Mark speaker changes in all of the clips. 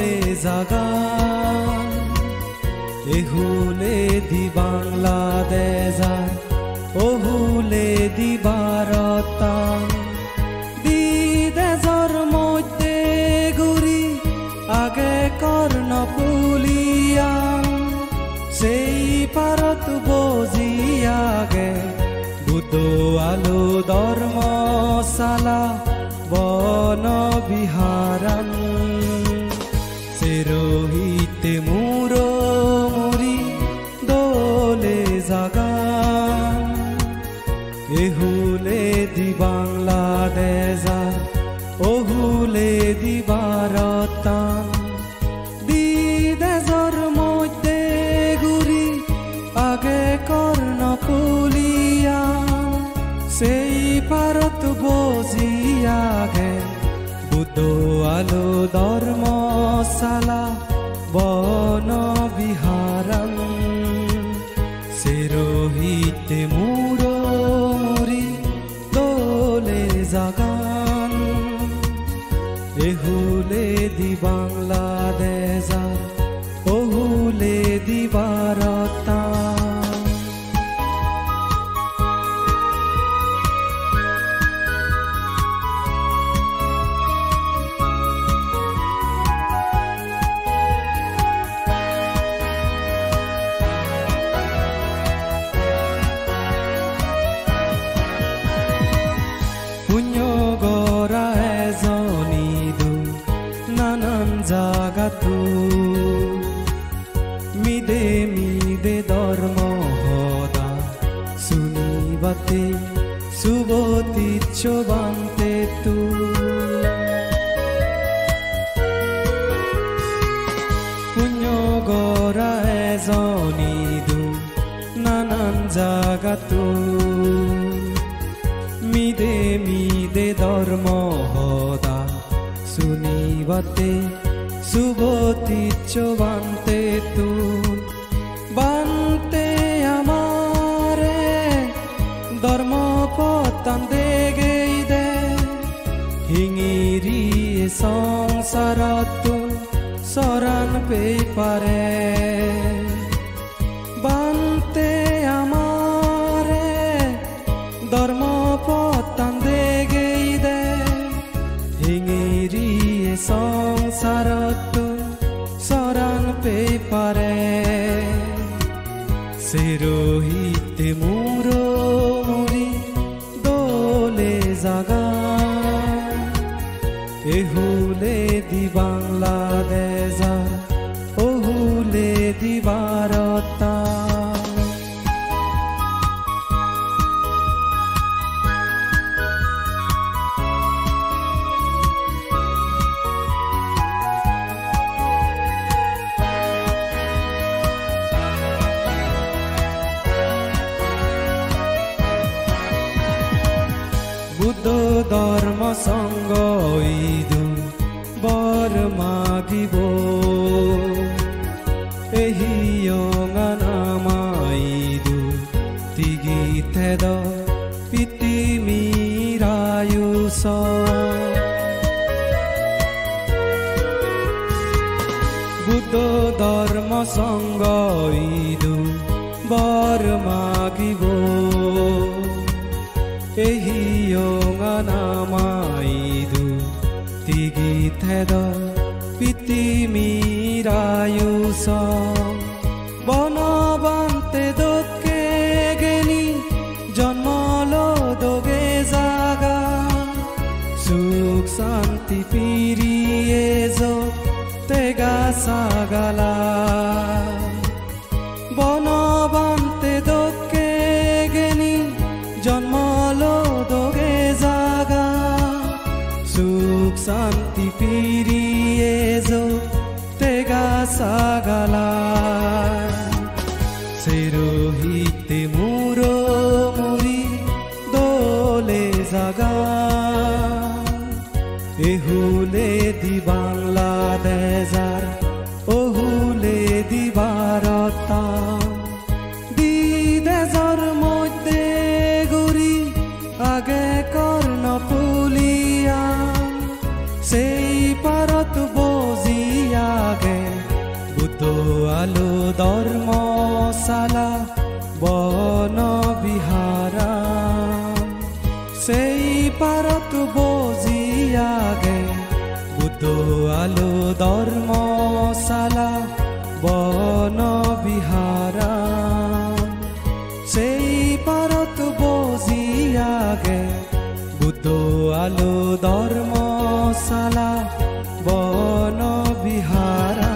Speaker 1: দোলে জাগান এহুলে দি বাংলাদেশার ওহুলে দি ভারতান দি দেশর মধ্যে ঘুরি আগে কর্ণ পুলিয়ান সেই ভারত বজিয়াগে বুদ্ধ আলো ধর্মশালা বন বিহারান সেরোহিতে মুরো মুরি দোলে জাগান এহুলে দি বাংলাদেশার ওহুলে দি ভারতান দি দেশর মধ্যে ঘুরি আগে কর্ণ পুলিয়ান সেই ভারত বজিয়াগে বুদ্ধ আলো ধর্মশালা বন বিহারান সেরোহিতে মুরো মুরি দোলে জাগান এহুলে দি বাংলাদেশার ওহুলে দি ভারতান পুণ্যগৰা এজনী নানান জাগাতো মিদে মিদে ধৰ্ম সদা শুনিবাতে শুভতিচ্ছ বান্তে তু পুণ্যগৰা এজনী নানান জাগাতো মিদে মিদে ধর্ম সদা শুনিবাতে শুভতিচ্ছ বান্তে তুন বান্তে আমারে ধর্ম পতান দেগেই দে হিঙিরি সংসারাতুন সরান পেই পারে বান্তে আমারে ধর্ম পতান দেগেই দে হিঙিরি সংসারতুন সরান পেই পারে সেরোহিতে মুরো মুরি দোলে জাগান এহুলে দি বাংলাদেশার ওহুলে দি ভারতান বুদ্ধ ধর্ম সঙ্গ ইদু বর মাগিব এহি অঙানামাইদু তিগি থেদ পিতি মিরায়ুস বুদ্ধ ধর্ম সঙ্গ ইদু বর মাগিব এহি অঙানামাইদু তিগি থেদ পিতি মিরায়ুস বনবান্তে দোকে গেনি জন্মল দোগে জাগা সুখ শান্তি পিরিয়ে তেগা সাগালা বনবান্তে দোকে গেনি জন্মল দোগে জাগা সুখ শান্তি পিরিয়ে তেগা সাগালা সেরোহিতে মুরো মুরি দোলে জাগান এহুলে দি বাংলাদেশার ওহুলে দি ভারতান দি দেশর মধ্যে ঘুরি আগে কর্ণ পুলিয়ান সেই পার আলো ধর্মশালা বন বিহারা সেই পারত বজিয়াগে বুদ্ধ আলো ধর্মশালা বন বিহারা সেই পারত বজিয়াগে বুদ্ধ আলো ধর্মশালা বন বিহারা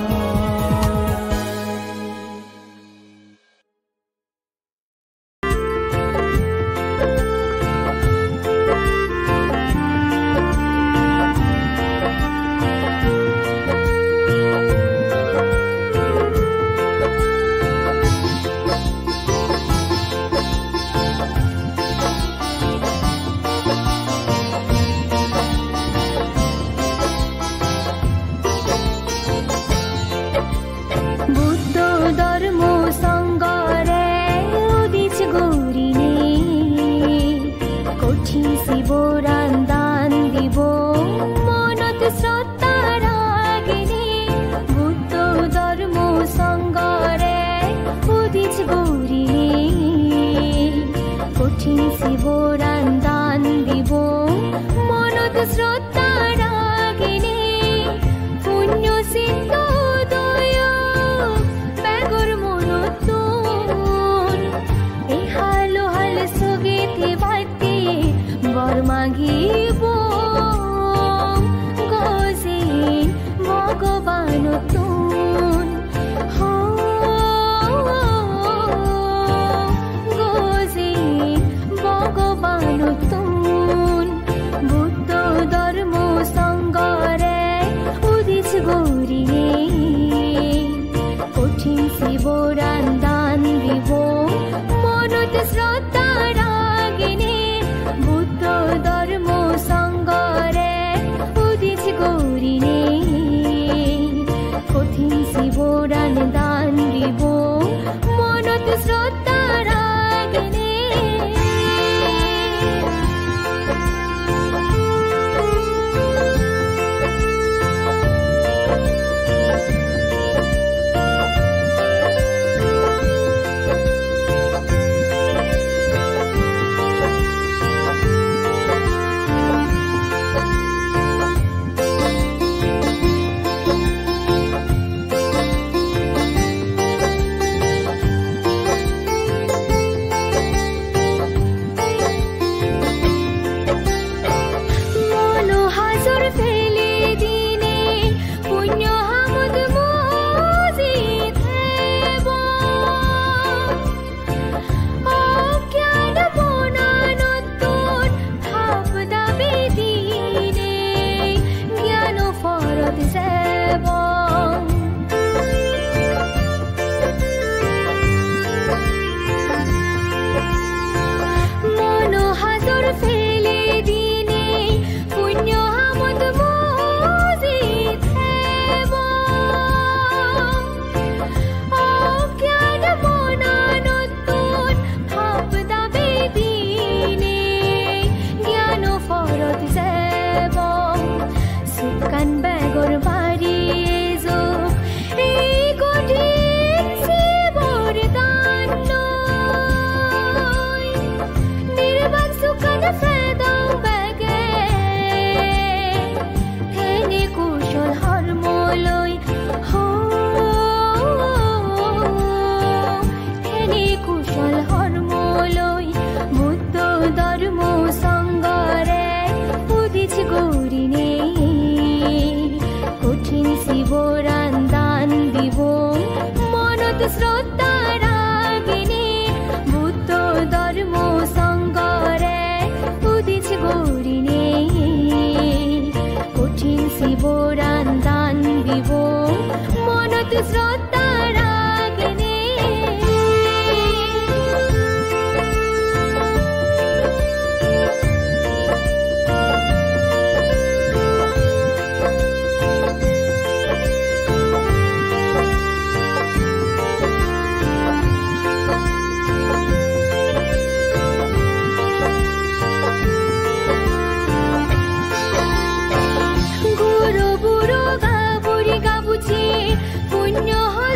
Speaker 2: Punya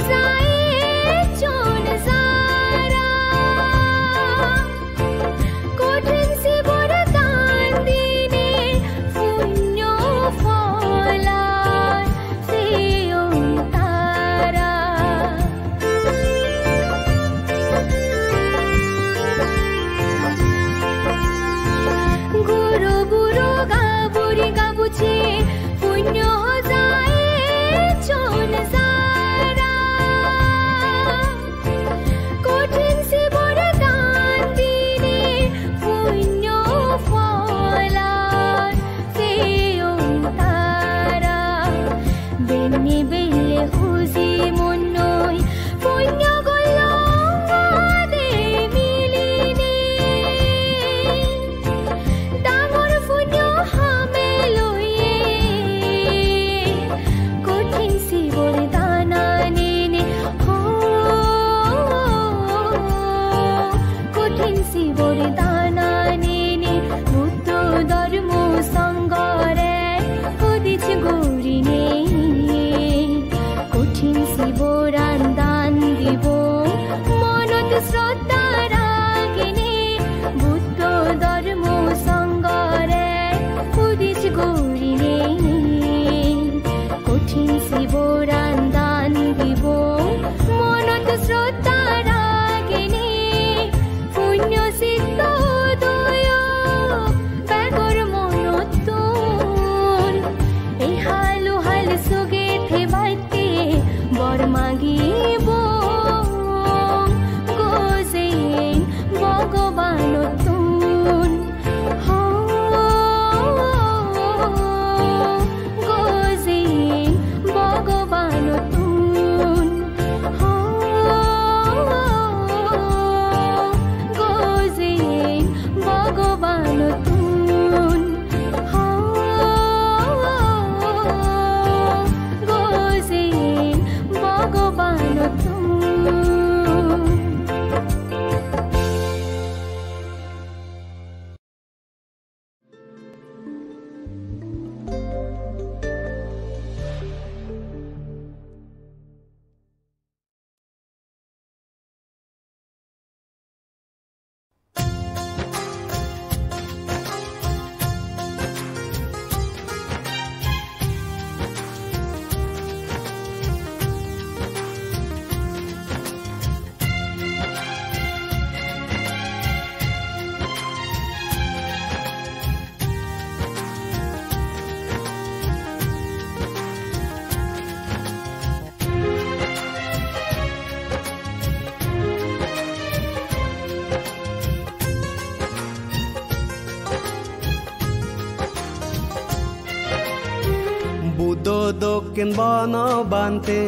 Speaker 1: Budodoken bana bante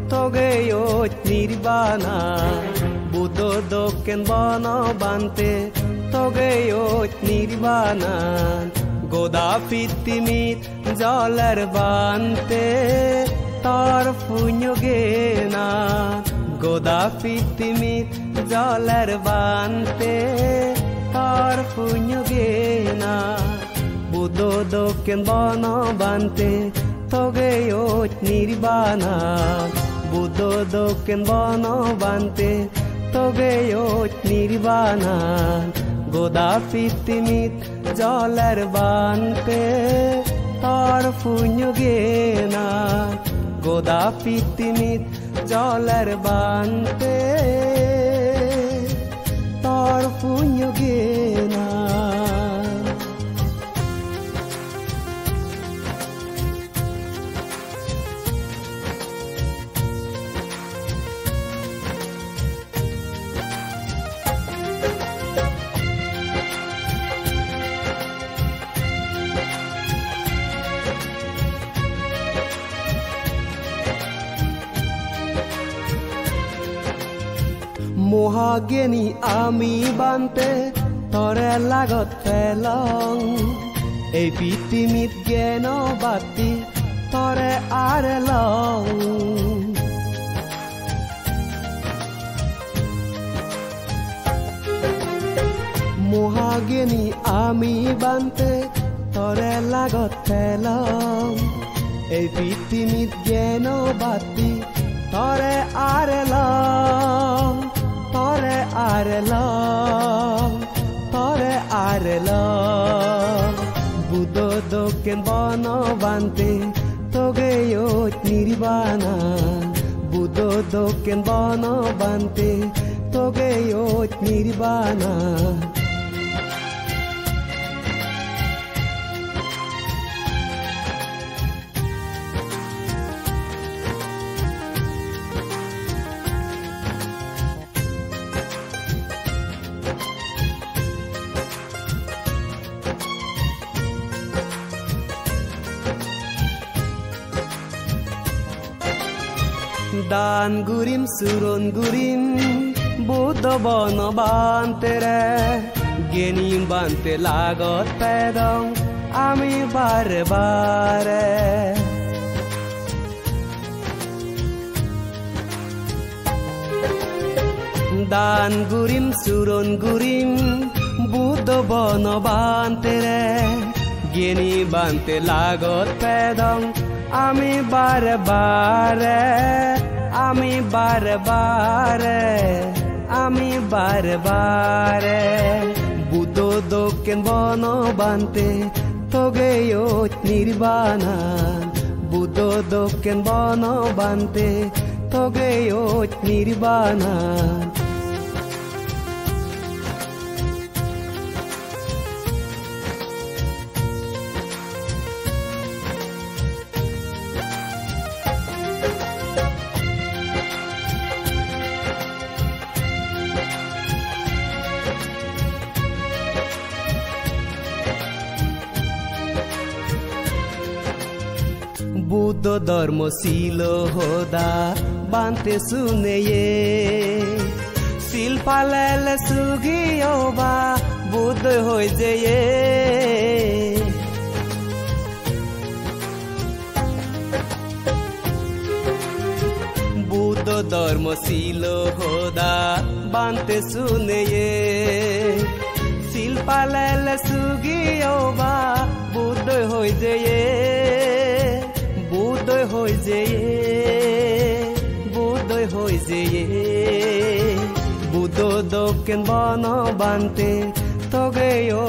Speaker 1: togeyot nirbana Budodoken bana bante togeyot nirbana Goda fitimit jalar bante tar funyogena Goda fitimit jalar bante tar funyogena Budodoken bana bante togeyot nirbana Budodoken bana bante togeyot nirbana Goda fitimit jalar bante tar funyogena Goda fitimit jalar bante tar funyogena Mohageni ami bante tore lagot pelong Ei pitimit geno bati tore arelong Mohageni ami bante tore lagot pelong Ei pitimit geno bati tore arelong Tore arelong, tore arelong Budodoken bana bante togeyot nirbana Budodoken bana bante togeyot nirbana দান গুরিম সুরন গুরিম বুদ্ধ বন বান্তেরে গেনি বান্তে লাগত পেদং আমি বারে বারে দান গুরিম সুরন গুরিম বুদ্ধ বন বান্তেরে গেনি বান্তে লাগত পেদং আমি বারে বারে আমি বারে বারে আমি বারে বারে বুদ্ধ দক্ষিণ বন বান্তে তোগেও নির্বাণান বুদ্ধ দক্ষিণ বন বান্তে তোগেও নির্বাণান বুদ্ধ ধর্ম ছিল হোদা বান্তে শুনেয়ে শিল পালেলে সুগিও বা বুদ্ধ হয়ে যেয়ে বুদ্ধ ধর্ম ছিল হোদা বান্তে শুনেয়ে শিল পালেলে সুগিও বা বুদ্ধ হয়ে যেয়ে বুদ্ধ হয়ে যেয়ে বুদ্ধ হয়ে যেয়ে বুদ্ধ দক্ষিণ বন বান্তে তোগেও